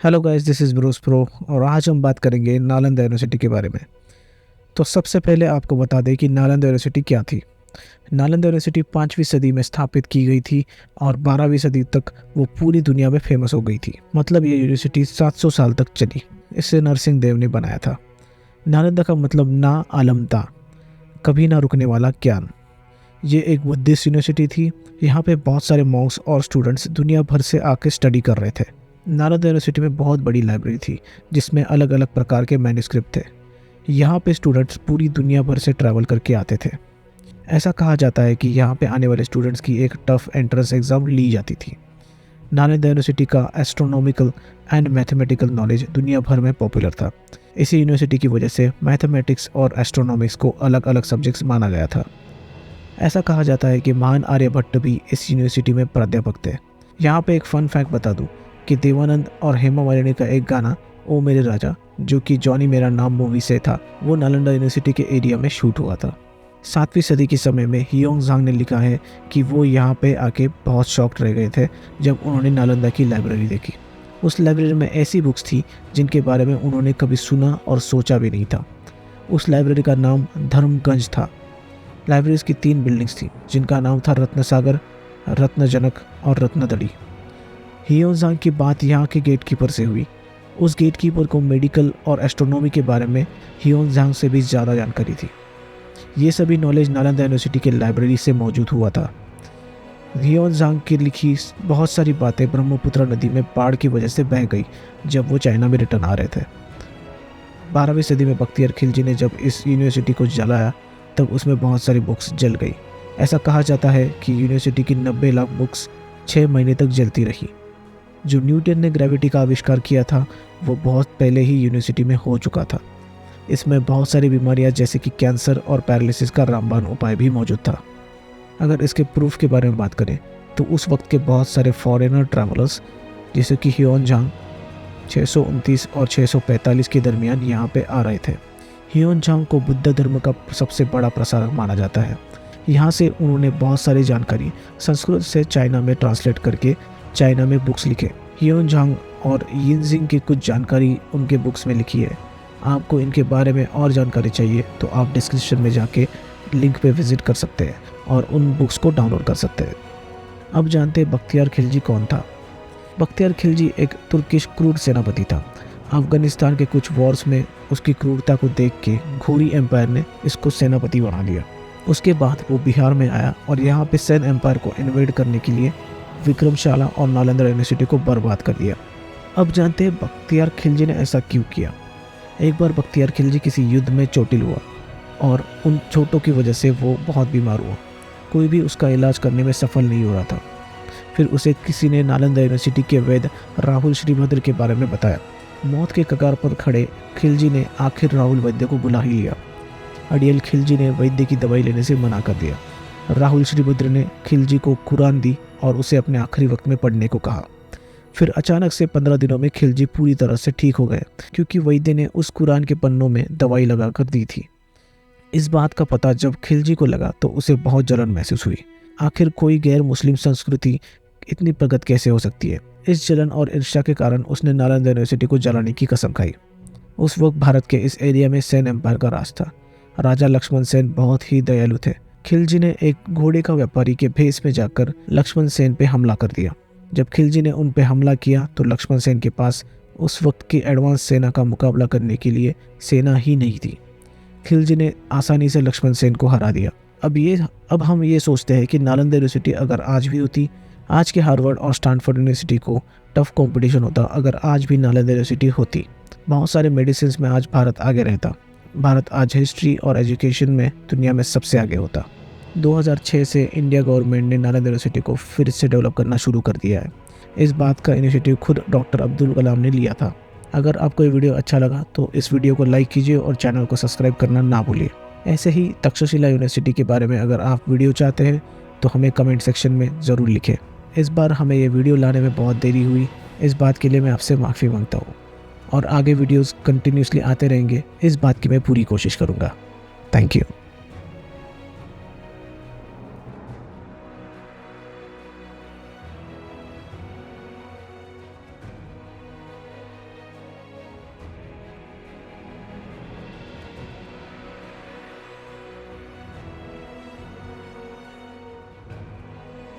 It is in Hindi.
Hello guys, this is Bruce pro और आज हम बात करेंगे नालंदा यूनिवर्सिटी के बारे में। तो सबसे पहले आपको बता दें कि नालंदा यूनिवर्सिटी क्या थी। नालंदा यूनिवर्सिटी 5वीं सदी में स्थापित की गई थी और 12वीं सदी तक वो पूरी दुनिया में फेमस हो गई थी। मतलब ये यूनिवर्सिटी 700 साल तक चली। इसे नरसिंह देव ने बनाया था। नालंदा का मतलब ना आलमता, कभी ना रुकने वाला ज्ञान। ये एक बुद्धिस्ट यूनिवर्सिटी थी। यहाँ पे बहुत सारे मॉन्क्स और स्टूडेंट्स दुनिया भर से आके स्टडी कर रहे थे। नालंदा यूनिवर्सिटी में बहुत बड़ी लाइब्रेरी थी जिसमें अलग अलग प्रकार के मैन्युस्क्रिप्ट थे। यहाँ पे स्टूडेंट्स पूरी दुनिया भर से ट्रैवल करके आते थे। ऐसा कहा जाता है कि यहाँ पे आने वाले स्टूडेंट्स की एक टफ एंट्रेंस एग्ज़ाम ली जाती थी। नालंदा यूनिवर्सिटी का एस्ट्रोनॉमिकल एंड मैथमेटिकल नॉलेज दुनिया भर में पॉपुलर था। इसी यूनिवर्सिटी की वजह से मैथमेटिक्स और एस्ट्रोनॉमिक्स को अलग अलग सब्जेक्ट्स माना गया था। ऐसा कहा जाता है कि महान आर्यभट्ट भी इस यूनिवर्सिटी में प्राध्यापक थे। यहाँ पे एक फ़न फैक्ट बता दूँ कि देवानंद और हेमा मालिनी का एक गाना ओ मेरे राजा, जो कि जॉनी मेरा नाम मूवी से था, वो नालंदा यूनिवर्सिटी के एरिया में शूट हुआ था। 7वीं सदी के समय में हियोंगजांग ने लिखा है कि वो यहाँ पे आके बहुत शॉक्ड रह गए थे जब उन्होंने नालंदा की लाइब्रेरी देखी। उस लाइब्रेरी में ऐसी बुक्स थी जिनके बारे में उन्होंने कभी सुना और सोचा भी नहीं था। उस लाइब्रेरी का नाम धर्मगंज था। लाइब्रेरीज की 3 बिल्डिंग्स थी जिनका नाम था रत्नसागर, रत्नजनक और रत्नदड़ी। हियोंगजांग की बात यहाँ के गेटकीपर से हुई। उस गेटकीपर को मेडिकल और एस्ट्रोनॉमी के बारे में हियोंगजांग से भी ज़्यादा जानकारी थी। ये सभी नॉलेज नालंदा यूनिवर्सिटी के लाइब्रेरी से मौजूद हुआ था। हियोंगजांग की लिखी बहुत सारी बातें ब्रह्मपुत्र नदी में बाढ़ की वजह से बह गई जब वो चाइना में रिटर्न आ रहे थे। 12वीं सदी में बख्तियार खिलजी ने जब इस यूनिवर्सिटी को जलाया तब उसमें बहुत सारी बुक्स जल गई। ऐसा कहा जाता है कि यूनिवर्सिटी की 90 लाख बुक्स 6 महीने तक जलती रही। जो न्यूटन ने ग्रेविटी का आविष्कार किया था वो बहुत पहले ही यूनिवर्सिटी में हो चुका था। इसमें बहुत सारी बीमारियां जैसे कि कैंसर और पैरालिसिस का रामबाण उपाय भी मौजूद था। अगर इसके प्रूफ के बारे में बात करें तो उस वक्त के बहुत सारे फॉरेनर ट्रैवलर्स जैसे कि हियोंगजांग 629 और 645 के दरमियान यहाँ पे आ रहे थे। हियोंगजांग को बुद्ध धर्म का सबसे बड़ा प्रसारक माना जाता है। यहाँ से उन्होंने बहुत सारी जानकारी संस्कृत से चाइना में ट्रांसलेट करके चाइना में बुक्स लिखे। हियोंगजांग और यिनजिंग की कुछ जानकारी उनके बुक्स में लिखी है। आपको इनके बारे में और जानकारी चाहिए तो आप डिस्क्रिप्शन में जाके लिंक पे विजिट कर सकते हैं और उन बुक्स को डाउनलोड कर सकते हैं। अब जानते हैं बख्तियार खिलजी कौन था। बख्तियार खिलजी एक तुर्किश क्रूर सेनापति था। अफगानिस्तान के कुछ वॉर्स में उसकी क्रूरता को देख के घोरी एम्पायर ने इसको सेनापति बना दिया। उसके बाद वो बिहार में आया और यहाँ पे सेन एम्पायर को इन्वेड करने के लिए विक्रमशाला और नालंदा यूनिवर्सिटी को बर्बाद कर दिया। अब जानते हैं बख्तियार खिलजी ने ऐसा क्यों किया। एक बार बख्तियार खिलजी किसी युद्ध में चोटिल हुआ और उन चोटों की वजह से वो बहुत बीमार हुआ। कोई भी उसका इलाज करने में सफल नहीं हो रहा था। फिर उसे किसी ने नालंदा यूनिवर्सिटी के वैद्य राहुल श्रीभद्र के बारे में बताया। मौत के कगार पर खड़े खिलजी ने आखिर राहुल वैद्य को बुला ही लिया। अडियल खिलजी ने वैद्य की दवाई लेने से मना कर दिया। राहुल श्रीभद्र ने खिलजी को कुरान दी और उसे अपने आखिरी वक्त में पढ़ने को कहा। फिर अचानक से 15 दिनों में खिलजी पूरी तरह से ठीक हो गए क्योंकि वैद्य ने उस कुरान के पन्नों में दवाई लगा कर दी थी। इस बात का पता जब खिलजी को लगा तो उसे बहुत जलन महसूस हुई। आखिर कोई गैर मुस्लिम संस्कृति इतनी प्रगति कैसे हो सकती है। इस जलन और ईर्ष्या के कारण उसने नालंदा यूनिवर्सिटी को जलाने की कसम खाई। उस वक्त भारत के इस एरिया में सेन एम्पायर का राज था। राजा लक्ष्मण सेन बहुत ही दयालु थे। खिलजी ने एक घोड़े का व्यापारी के भेष में जाकर लक्ष्मण सेन पे हमला कर दिया। जब खिलजी ने उन पे हमला किया तो लक्ष्मण सेन के पास उस वक्त की एडवांस सेना का मुकाबला करने के लिए सेना ही नहीं थी। खिलजी ने आसानी से लक्ष्मण सेन को हरा दिया। अब हम ये सोचते हैं कि नालंदा यूनिवर्सिटी अगर आज भी होती, आज के हार्वर्ड और स्टैनफोर्ड यूनिवर्सिटी को टफ कंपटीशन होता। अगर आज भी नालंदा यूनिवर्सिटी होती, बहुत सारे मेडिसिन में आज भारत आगे रहता। भारत आज हिस्ट्री और एजुकेशन में दुनिया में सबसे आगे होता। 2006 से इंडिया गवर्नमेंट ने नालंदा यूनिवर्सिटी को फिर से डेवलप करना शुरू कर दिया है। इस बात का इनिशिएटिव खुद डॉक्टर अब्दुल कलाम ने लिया था। अगर आपको ये वीडियो अच्छा लगा तो इस वीडियो को लाइक कीजिए और चैनल को सब्सक्राइब करना ना भूलिए। ऐसे ही तक्षशिला यूनिवर्सिटी के बारे में अगर आप वीडियो चाहते हैं तो हमें कमेंट सेक्शन में ज़रूर लिखें। इस बार हमें ये वीडियो लाने में बहुत देरी हुई, इस बात के लिए मैं आपसे माफ़ी मांगता हूँ और आगे वीडियोज़ कंटिन्यूसली आते रहेंगे, इस बात की मैं पूरी कोशिश करूँगा। Thank you.